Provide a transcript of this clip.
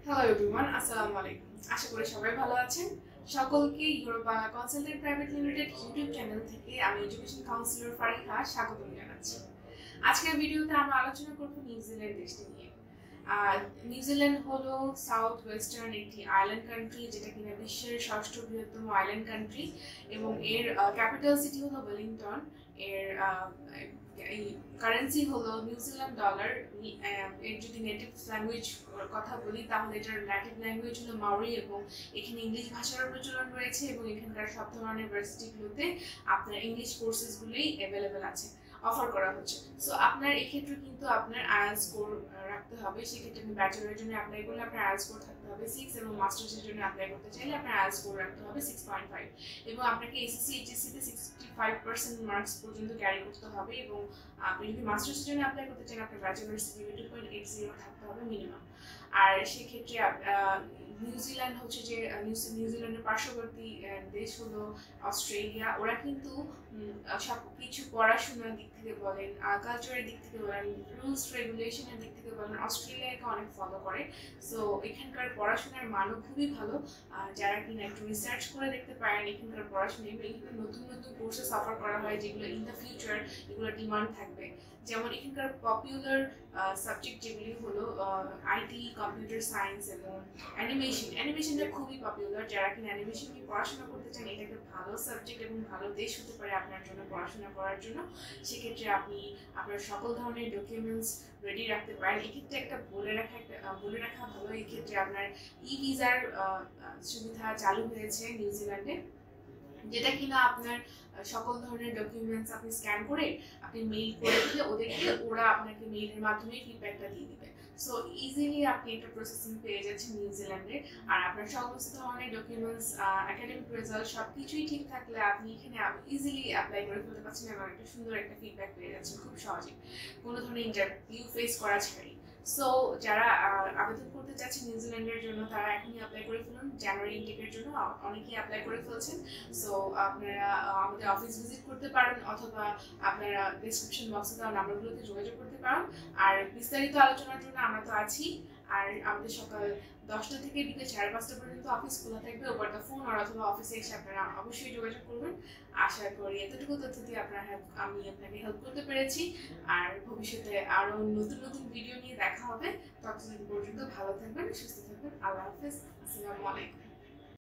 Hello everyone, আসসালামু আলাইকুম। আশা করি সবাই ভালো আছেন। সকলকে Europe Bangla consultant private limited YouTube channel থেকে আমি এডুকেশন কাউন্সিলর ফারিহা স্বাগত জানাচ্ছি। আজকের ভিডিওতে আমরা আলোচনা করব নিউজিল্যান্ড দেশটি নিয়ে। নিউজিল্যান্ড হলো সাউথ ওয়েস্টার্ন একটি আইল্যান্ড কান্ট্রি, যেটা কিনা বিশ্বের ষষ্ঠ বৃহত্তম আইল্যান্ড কান্ট্রি এবং এর ক্যাপিটাল সিটি হলো ওয়েলিংটন। এর এই কারেন্সি হলো নিউজিল্যান্ড ডলার। এর যদি নেটিভ ল্যাঙ্গুয়েজ কথা বলি তাহলে এটার নেটিভ ল্যাঙ্গুয়েজ হলো মাওরি এবং এখানে ইংলিশ ভাষার প্রচলন রয়েছে এবং এখানকার সব ধরনের ইউনিভার্সিটিগুলোতে আপনার ইংলিশ কোর্সেসগুলোই অ্যাভেলেবেল আছে, অফার করা হচ্ছে। সো আপনার এক্ষেত্রে কিন্তু আপনার আইএলটিএস স্কোর রাখতে হবে। সেক্ষেত্রে আপনি ব্যাচেলরের জন্য অ্যাপ্লাই করলে আপনার আইএলটিএস স্কোর থাকতে হবে 6 এবং মাস্টার্সের জন্য অ্যাপ্লাই করতে চাইলে আপনার আইএলটিএস স্কোর রাখতে হবে 6.5 এবং আপনাকে এসএসসি এইচএসসিতে 65% মার্কস পর্যন্ত ক্যারি করতে হবে এবং আপনি যদি মাস্টার্সের জন্য অ্যাপ্লাই করতে চান আপনার ব্যাচেলর সিজিপিএ 2.80 থাকতে হবে মিনিমাম। আর সেক্ষেত্রে নিউজিল্যান্ড হচ্ছে যে নিউজিল্যান্ডের পার্শ্ববর্তী দেশ হলো অস্ট্রেলিয়া। ওরা কিন্তু সব কিছু পড়াশোনার দিক থেকে বলেন, কালচারের দিক থেকে বলেন, রুলস রেগুলেশনের দিক থেকে বলেন, অস্ট্রেলিয়াকে অনেক ফলো করে। সো এখানকার পড়াশোনার মানও খুবই ভালো। যারা কিনা একটু রিসার্চ করে দেখতে পারেন এখানকার পড়াশোনা, এখানে নতুন নতুন কোর্সেস অফার করা হয় যেগুলো ইন দ্য ফিউচার এগুলো ডিমান্ড থাকবে। যেমন এখানকার পপুলার সাবজেক্ট যেগুলি হলো আইটি, কম্পিউটার সায়েন্স এবং অ্যানিমেশনটা খুবই পপুলার। যারা কিনা অ্যানিমেশন নিয়ে পড়াশোনা করতে চান এটা একটা ভালো সাবজেক্ট এবং ভালো দেশ হতে পারে আপনার জন্য পড়াশোনা করার জন্য। সেক্ষেত্রে আপনি আপনার সকল ধরনের ডকুমেন্টস রেডি রাখতে পারেন। এক্ষেত্রে একটা বলে রাখা ভালো, এক্ষেত্রে আপনার ই ভিসার সুবিধা চালু হয়েছে নিউজিল্যান্ডে, যেটা কিনা আপনার সকল ধরনের ডকুমেন্টস আপনি স্ক্যান করে আপনি মেইল করে দিলে ওদেরকে ওরা আপনাকে মেইলের মাধ্যমে ফিডব্যাকটা দিয়ে দিবে। সো ইজিলি আপনি একটা প্রসেসিং পেয়ে যাচ্ছেন নিউজিল্যান্ডে। আর আপনার সমস্ত ধরনের ডকুমেন্টস, একাডেমিক রেজাল্ট সব কিছুই ঠিক থাকলে আপনি এখানে ইজিলি অ্যাপ্লাই করে ফেলতে পারছেন এবং একটা সুন্দর একটা ফিডব্যাক পেয়ে যাচ্ছেন খুব সহজেই, কোনো ধরনের ইন্টারভিউ ফেস করা ছাড়াই। সো যারা আবেদন করতে চাচ্ছেন নিউজিল্যান্ডের জন্য তারা এখনই অ্যাপ্লাই করে ফেলুন। জানুয়ারি ইনটেকের জন্য অনেকেই অ্যাপ্লাই করে ফেলছেন। সো আপনারা আমাদের অফিস ভিজিট করতে পারেন অথবা আপনারা ডেসক্রিপশন বক্সে দেওয়া নাম্বারগুলোতে যোগাযোগ করতে পারেন। আর বিস্তারিত আলোচনার জন্য আমরা তো আছি। আর আমাদের সকাল 10টা থেকে বিকেল 5:30 পর্যন্ত অফিস খোলা থাকবে। ওভার দ্য ফোন অথবা অফিসে এসে আপনারা অবশ্যই যোগাযোগ করবেন। আশা করি এতটুকু তথ্য দিয়ে আমি আপনাকে হেল্প করতে পেরেছি। আর ভবিষ্যতে আরও নতুন নতুন ভিডিও নিয়ে দেখা হবে। ততদিন পর্যন্ত ভালো থাকবেন, সুস্থ থাকবেন। আল্লাহ হাফেজ, আসসালামু আলাইকুম।